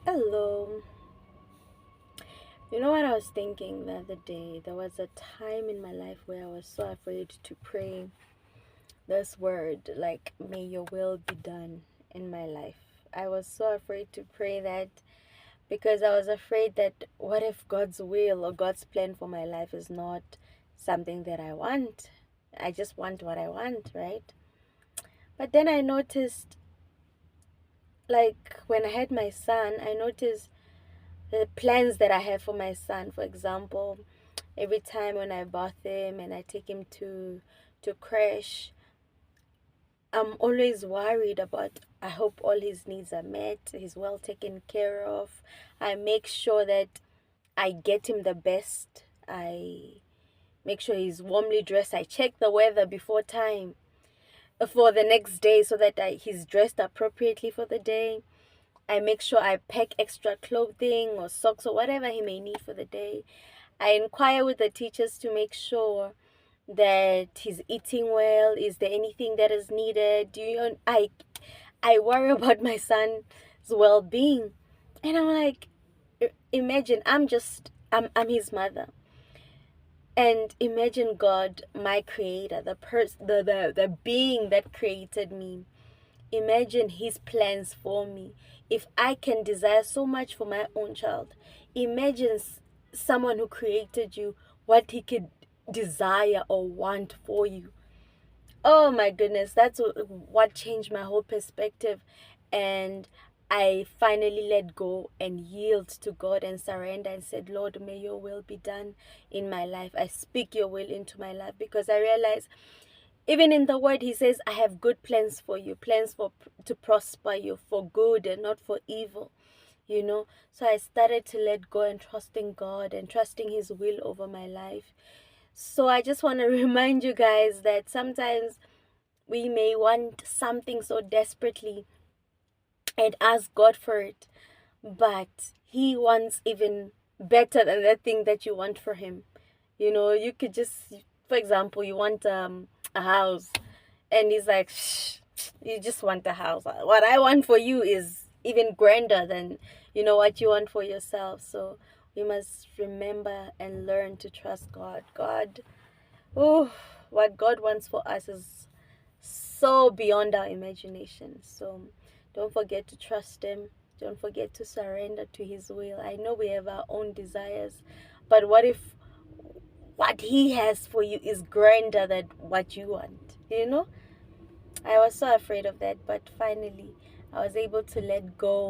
Hello. You know what I was thinking the other day? There was a time in my life where I was so afraid to pray this word, like, may your will be done in my life. I was so afraid to pray that because I was afraid that what if God's will or God's plan for my life is not something that I want? I just want what I want, right? But then I noticed, like, when I had my son, I noticed the plans that I have for my son. For example, every time when I bath him and I take him to crash, I'm always worried about, I hope all his needs are met, he's well taken care of. I make sure that I get him the best. I make sure he's warmly dressed. I check the weather before time for the next day so that he's dressed appropriately for the day. I make sure I pack extra clothing or socks or whatever he may need for the day. I inquire with the teachers to make sure that he's eating well. Is there anything that is needed? I worry about my son's well-being. And I'm like, imagine I'm his mother. And imagine God, my creator, the being that created me. Imagine his plans for me. If I can desire so much for my own child, imagine someone who created you, what he could desire or want for you. Oh my goodness, that's what changed my whole perspective. And I finally let go and yield to God and surrender and said, Lord, may your will be done in my life. I speak your will into my life because I realize even in the word, he says, I have good plans for you, plans to prosper you, for good and not for evil, you know. So I started to let go and trusting God and trusting his will over my life. So I just want to remind you guys that sometimes we may want something so desperately and ask God for it, but he wants even better than that thing that you want for him. You know, you could just, for example, you want a house, and he's like, shh, you just want a house. What I want for you is even grander than, what you want for yourself. So we must remember and learn to trust God. Oh, what God wants for us is so beyond our imagination. So don't forget to trust him. Don't forget to surrender to his will. I know we have our own desires, but what if what he has for you is grander than what you want? I was so afraid of that, but finally I was able to let go.